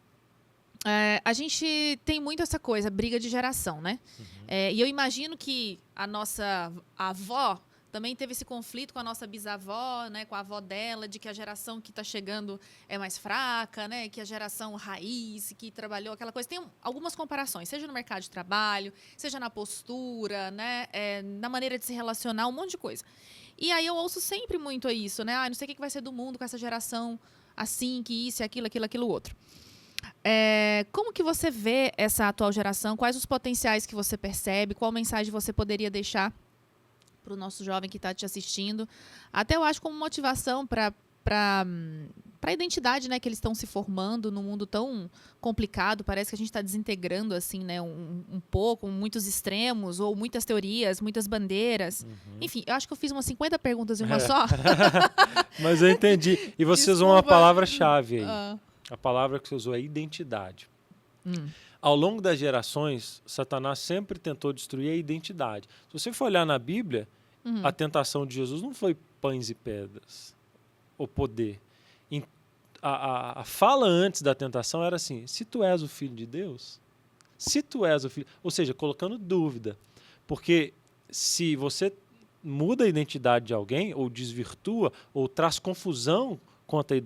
A gente tem muito essa coisa, briga de geração, né? E eu imagino que a nossa avó também teve esse conflito com a nossa bisavó, né, com a avó dela, de que a geração que está chegando é mais fraca, né, que a geração raiz, que trabalhou aquela coisa. Tem algumas comparações, seja no mercado de trabalho, seja na postura, né, na maneira de se relacionar, um monte de coisa. E aí eu ouço sempre muito isso, né? Não sei o que vai ser do mundo com essa geração assim, que isso, aquilo, outro. Como que você vê essa atual geração? Quais os potenciais que você percebe? Qual mensagem você poderia deixar para o nosso jovem que está te assistindo? Até eu acho como motivação para a identidade, né, que eles estão se formando num mundo tão complicado. Parece que a gente está desintegrando assim, né, um pouco, muitos extremos ou muitas teorias, muitas bandeiras. Enfim, eu acho que eu fiz umas 50 perguntas em uma só. Mas eu entendi. E você usou uma palavra-chave aí. A palavra que você usou é identidade. Ao longo das gerações, Satanás sempre tentou destruir a identidade. Se você for olhar na Bíblia, a tentação de Jesus não foi pães e pedras, ou poder. A fala antes da tentação era assim: se tu és o filho de Deus, se tu és o filho... Ou seja, colocando dúvida. Porque se você muda a identidade de alguém, ou desvirtua, ou traz confusão quanto à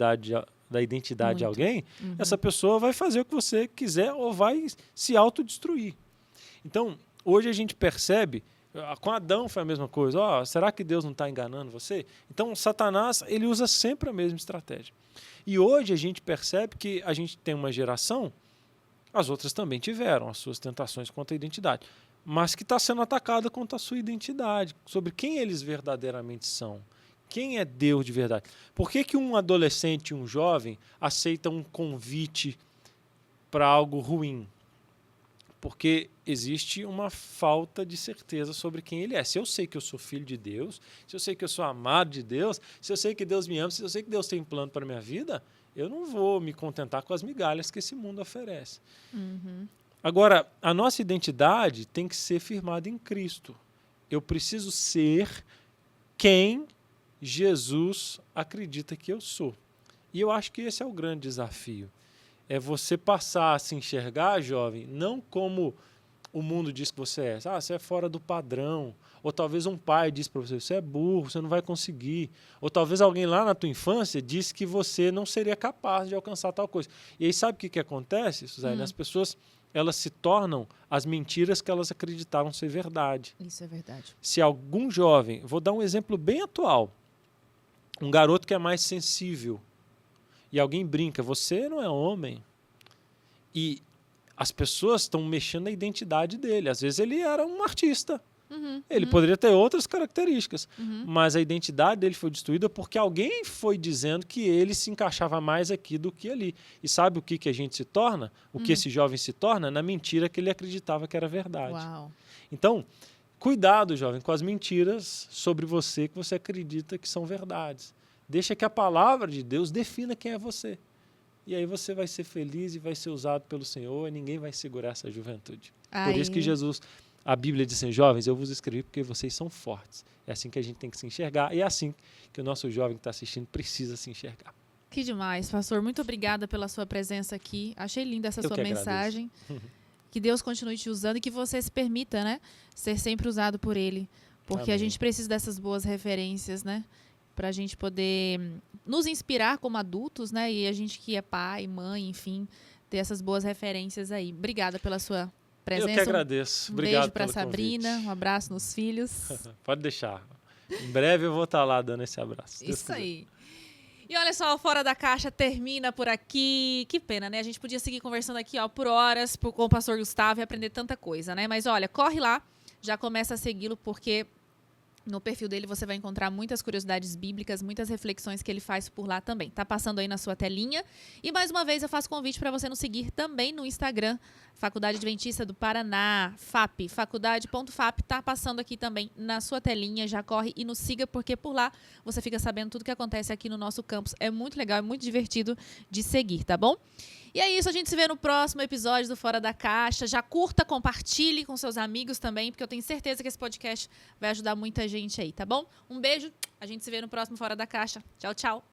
da identidade de alguém, essa pessoa vai fazer o que você quiser ou vai se autodestruir. Então, hoje a gente percebe, com Adão foi a mesma coisa. Será que Deus não está enganando você? Então, Satanás, ele usa sempre a mesma estratégia. E hoje a gente percebe que a gente tem uma geração, as outras também tiveram as suas tentações contra a identidade, mas que está sendo atacada contra a sua identidade, sobre quem eles verdadeiramente são. Quem é Deus de verdade? Por que um adolescente e um jovem aceitam um convite para algo ruim? Porque existe uma falta de certeza sobre quem ele é. Se eu sei que eu sou filho de Deus, se eu sei que eu sou amado de Deus, se eu sei que Deus me ama, se eu sei que Deus tem um plano para a minha vida, eu não vou me contentar com as migalhas que esse mundo oferece. Agora, a nossa identidade tem que ser firmada em Cristo. Eu preciso ser quem Jesus acredita que eu sou. E eu acho que esse é o grande desafio. É você passar a se enxergar, jovem, não como o mundo diz que você é. Você é fora do padrão. Ou talvez um pai diz para você: você é burro, você não vai conseguir. Ou talvez alguém lá na tua infância disse que você não seria capaz de alcançar tal coisa. E aí sabe o que acontece, Suzane? As pessoas, elas se tornam as mentiras que elas acreditavam ser verdade. Isso é verdade. Se algum jovem... Vou dar um exemplo bem atual. Um garoto que é mais sensível e alguém brinca: você não é homem. E as pessoas estão mexendo na identidade dele. Às vezes ele era um artista. Ele poderia ter outras características, mas a identidade dele foi destruída porque alguém foi dizendo que ele se encaixava mais aqui do que ali. E sabe o que a gente se torna? O que esse jovem se torna? Na mentira que ele acreditava que era verdade. Uau. Então, cuidado, jovem, com as mentiras sobre você que você acredita que são verdades. Deixa que a palavra de Deus defina quem é você. E aí você vai ser feliz e vai ser usado pelo Senhor e ninguém vai segurar essa juventude. Por isso que Jesus, a Bíblia diz assim: jovens, eu vos escrevi porque vocês são fortes. É assim que a gente tem que se enxergar e é assim que o nosso jovem que está assistindo precisa se enxergar. Que demais, pastor. Muito obrigada pela sua presença aqui. Achei linda essa sua mensagem. Que Deus continue te usando e que você se permita, né, ser sempre usado por Ele. Porque a gente precisa dessas boas referências, né? Para a gente poder nos inspirar como adultos, né? E a gente que é pai, mãe, enfim, ter essas boas referências aí. Obrigada pela sua presença. Eu que agradeço. Um Obrigado beijo para pelo Sabrina, convite. um abraço nos filhos. Pode deixar. Em breve eu vou estar lá dando esse abraço. Se Deus Isso quiser. aí. E olha só, o Fora da Caixa termina por aqui. Que pena, né? A gente podia seguir conversando aqui, ó, por horas com o pastor Gustavo e aprender tanta coisa, né? Mas olha, corre lá, já começa a segui-lo, porque no perfil dele você vai encontrar muitas curiosidades bíblicas, muitas reflexões que ele faz por lá também. Tá passando aí na sua telinha. E mais uma vez eu faço convite para você nos seguir também no Instagram, Faculdade Adventista do Paraná, FAP, faculdade.fap, tá passando aqui também na sua telinha. Já corre e nos siga, porque por lá você fica sabendo tudo que acontece aqui no nosso campus. É muito legal, é muito divertido de seguir, tá bom? E é isso, a gente se vê no próximo episódio do Fora da Caixa. Já curta, compartilhe com seus amigos também, porque eu tenho certeza que esse podcast vai ajudar muita gente aí, tá bom? Um beijo, a gente se vê no próximo Fora da Caixa. Tchau, tchau.